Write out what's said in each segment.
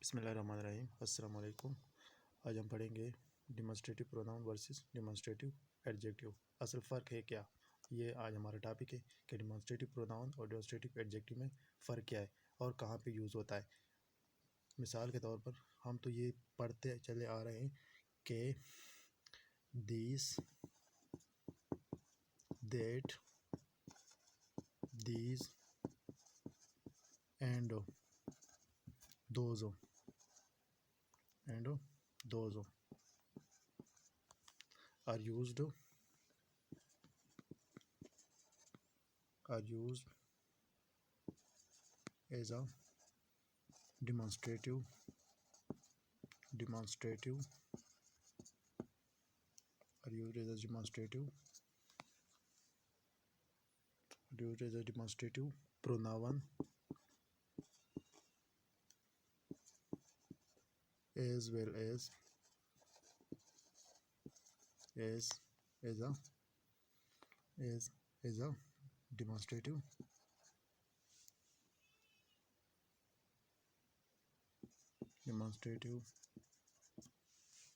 बिस्मिल्लाहिर्रहमानिर्रहीम। अस्सलाम वालेकुम। आज हम पढ़ेंगे demonstrative pronoun versus demonstrative adjective. असल फ़र्क है क्या, ये आज हमारा टॉपिक है कि डिमॉन्स्ट्रेटिव प्रोनाउन और डिमॉन्स्ट्रेटिव एडजेक्टिव में फ़र्क क्या है और कहाँ पे यूज़ होता है। मिसाल के तौर पर हम तो ये पढ़ते चले आ रहे हैं कि this, that, these and those are used as a demonstrative are used as a demonstrative pronoun as well as a demonstrative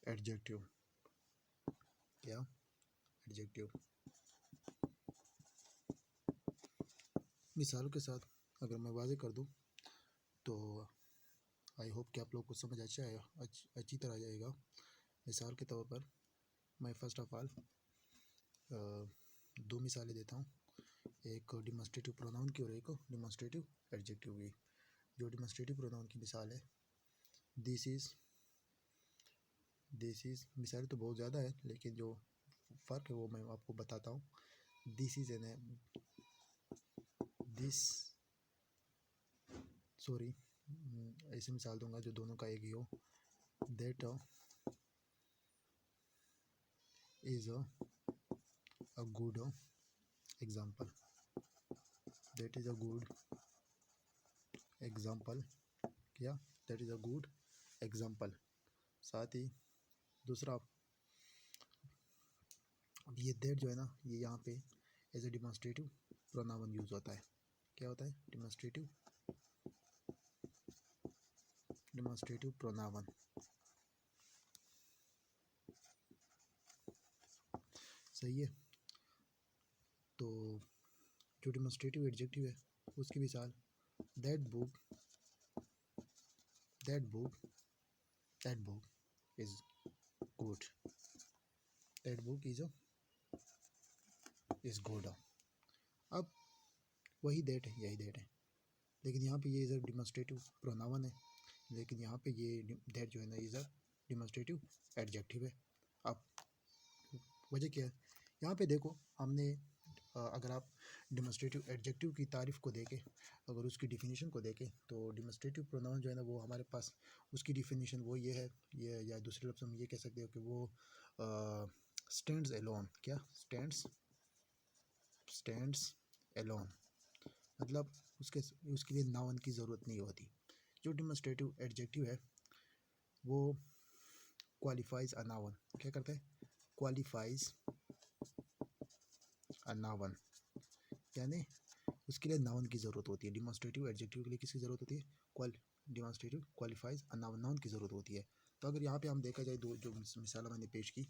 adjective। क्या एडजेक्टिव। मिसालों के साथ अगर मैं वाज़ेह कर दूं तो आई होप कि आप लोग को समझ अच्छी तरह आ जाएगा। मिसाल के तौर पर मैं फ़र्स्ट ऑफ ऑल दो मिसालें देता हूँ, एक डिमॉन्स्ट्रेटिव प्रोनाउन की और एक डिमॉन्स्ट्रेटिव एडजेक्टिव की। जो डिमॉन्स्ट्रेटिव प्रोनाउन की मिसाल है दिस इज़। मिसाल तो बहुत ज़्यादा है लेकिन जो फ़र्क है वो मैं आपको बताता हूँ। दिस इज़ ऐसे मिसाल दूंगा जो दोनों का एक ही हो। That is a good example। that is a good example। क्या that is a good example। साथ ही दूसरा, अब ये that जो है ना, ये यहाँ पे as a demonstrative pronoun use होता है। क्या होता है? Demonstrative pronoun. सही है। तो जो डिमॉन्स्ट्रेटिव एडजेक्टिव है उसकी मिसाल that book is good. That book is good. अब वही दैट है, यही दैट है, लेकिन यहाँ पे ये इज़ अ डिमॉन्स्ट्रेटिव प्रोनाउन है, लेकिन यहाँ पे ये दैट जो है ना इज़ अ डिमॉन्स्ट्रेटिव एडजेक्टिव है। अब वजह क्या है? यहाँ पे देखो, हमने अगर आप डिमॉन्स्ट्रेटिव एडजेक्टिव की तारीफ़ को देखें, अगर उसकी डिफिनीशन को देखें, तो डिमॉन्स्ट्रेटिव प्रोनाउन जो है ना वो हमारे पास उसकी डिफिनीशन वो ये है, ये या दूसरे लफ्ज़ में ये कह सकते हो कि वो स्टैंड्स एलोन। क्या स्टैंड्स एलोन, मतलब उसके लिए नाउन की ज़रूरत नहीं होती। जो डिमॉन्स्ट्रेटिव एडजेक्टिव है वो क्वालिफाइज अ नाउन। क्या करता है? क्वालिफाइज अ नाउन, यानी उसके लिए नाउन की ज़रूरत होती है। डिमॉन्स्ट्रेटिव एडजेक्टिव के लिए किसकी ज़रूरत होती है? डिमॉन्स्ट्रेटिव क्वालिफाइज अ नाउन की ज़रूरत होती है। तो अगर यहाँ पे हम देखा जाए, दो जो मिसाल मैंने पेश की,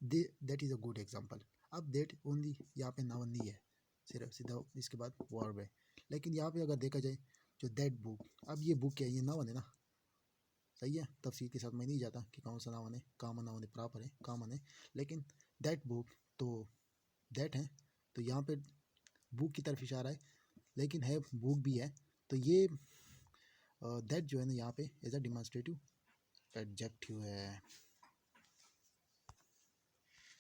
that is a good example. अब दैट ओनली यहाँ पे नाउन नहीं है, सिर्फ सीधा इसके बाद वर्ब है। लेकिन यहाँ पे अगर देखा जाए जो दैट बुक, अब ये बुक क्या है? ये नाउन है ना। सही है। तफसील के साथ मैं नहीं जाता कि कौन सा नाउन है, कॉमन नाउन है, प्रॉपर है, कॉमन है। लेकिन दैट बुक तो दैट है, तो यहाँ पे बुक की तरफ इशारा है, लेकिन है बुक भी है। तो ये दैट जो है ना यहाँ पे एज अ डिमॉन्स्ट्रेटिव एडजेक्टिव है।